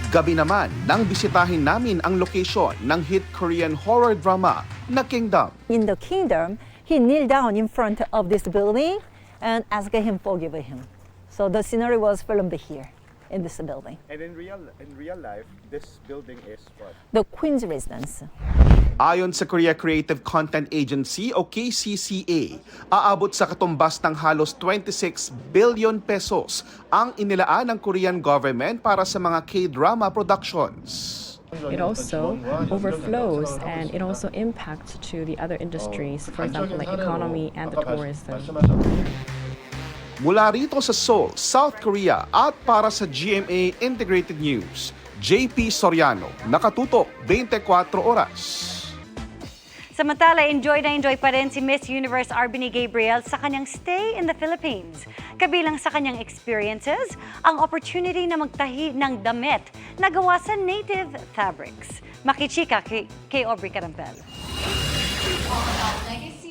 Gabi naman nang bisitahin namin ang location ng hit Korean horror drama na Kingdom. In the kingdom, he kneeled down in front of this building and asked him forgive him. So the scenery was filmed here in this building. And in real life, this building is what? The Queen's Residence. Ayon sa Korea Creative Content Agency o KCCA, aabot sa katumbas ng halos 26 billion pesos ang inilaan ng Korean government para sa mga K-drama productions. It also overflows and it also impacts to the other industries, for example, like economy and the tourism. Mula rito sa Seoul, South Korea, at para sa GMA Integrated News, JP Soriano, nakatutok 24 oras. Samantala, enjoy pa rin si Miss Universe Arbany Gabriel sa kanyang stay in the Philippines. Kabilang sa kanyang experiences, ang opportunity na magtahi ng damit na gawa sa native fabrics. Makichika kay Aubrey Carampel.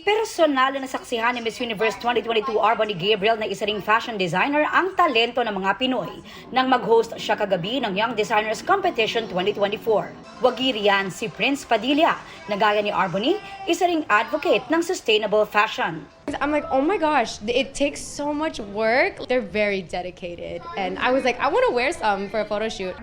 Personal na nasaksihan ni Miss Universe 2022 Arbany Gabriel na isa ring fashion designer ang talento ng mga Pinoy nang mag-host siya kagabi ng Young Designers Competition 2024. Wagi riyan si Prince Padilla, na gaya ni Arbany, isa ring advocate ng sustainable fashion. I'm like, oh my gosh, it takes so much work. They're very dedicated. And I was like, I want to wear some for a photo shoot.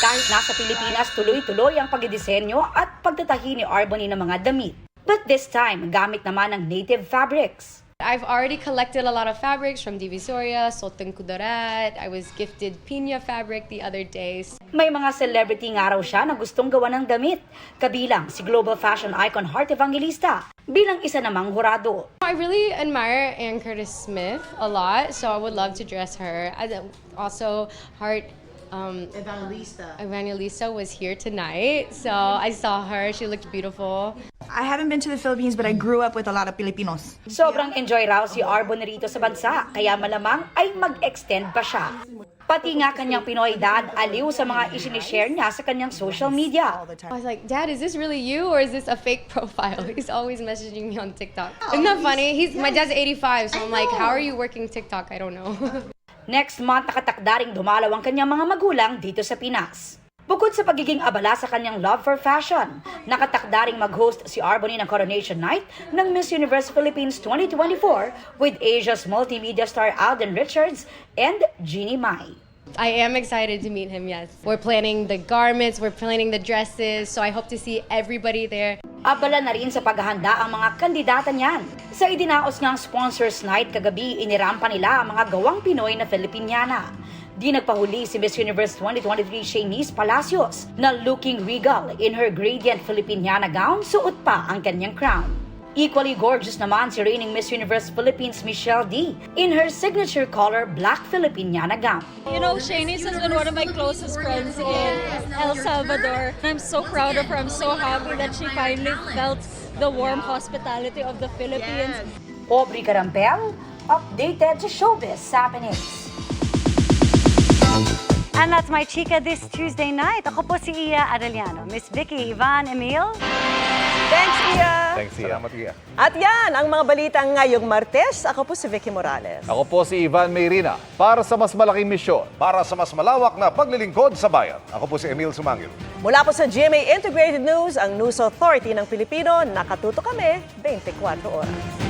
Kahit nasa Pilipinas, tuloy-tuloy ang pagdidisenyo at pagtatahi ni Arbany ng mga damit. But this time, gamit naman ng native fabrics. I've already collected a lot of fabrics from Divisoria, Sultan Kudarat. I was gifted piña fabric the other days. May mga celebrity nga raw siya na gustong gawa ng damit. Kabilang si global fashion icon Heart Evangelista bilang isa namang hurado. I really admire Anne Curtis Smith a lot, so I would love to dress her. Also, Heart Evangelista was here tonight, so I saw her. She looked beautiful. I haven't been to the Philippines, but I grew up with a lot of Filipinos. Sobrang enjoy raw si Arbony rito sa bansa, kaya malamang ay mag-extend pa siya. Pati nga kanyang Pinoy dad, aliw sa mga isinishare niya sa kanyang social media. I was like, Dad, is this really you or is this a fake profile? He's always messaging me on TikTok. Isn't that funny? My dad's 85, so I'm like, how are you working TikTok? I don't know. Next month, nakatakdaring dumalaw ang kanyang mga magulang dito sa Pinas. Bukod sa pagiging abala sa kanyang love for fashion, nakatakdaring mag-host si Arbany ng Coronation Night ng Miss Universe Philippines 2024 with Asia's multimedia star Alden Richards and Jeannie Mai. I am excited to meet him, yes. We're planning the garments, we're planning the dresses, so I hope to see everybody there. Abala na rin sa paghahanda ang mga kandidata niyan. Sa idinaos niyang sponsors night kagabi, inirampa nila ang mga gawang Pinoy na Filipiniana. Di nagpahuli si Miss Universe 2023 Shanice Palacios na looking regal in her gradient Filipiniana gown, suot pa ang kanyang crown. Equally gorgeous naman si reigning Miss Universe Philippines Michelle D in her signature color black Filipiniana gown. You know, Shanice has been one of my closest friends in El Salvador. I'm so proud of her. I'm so happy that she finally felt the warm hospitality of the Philippines. Aubrey Carampel, updated sa Showbiz Happenings. And that's my chika this Tuesday night. Ako po si Iya Arellano. Miss Vicky, Ivan, Emil. Thanks, Iya. Thanks, Iya. Salamat, Iya. At yan ang mga balita ngayong Martes. Ako po si Vicky Morales. Ako po si Ivan Mayrina para sa mas malaking misyon. Para sa mas malawak na paglilingkod sa bayan, ako po si Emil Sumangil. Mula po sa GMA Integrated News, ang News Authority ng Pilipino, nakatuto kami 24 oras.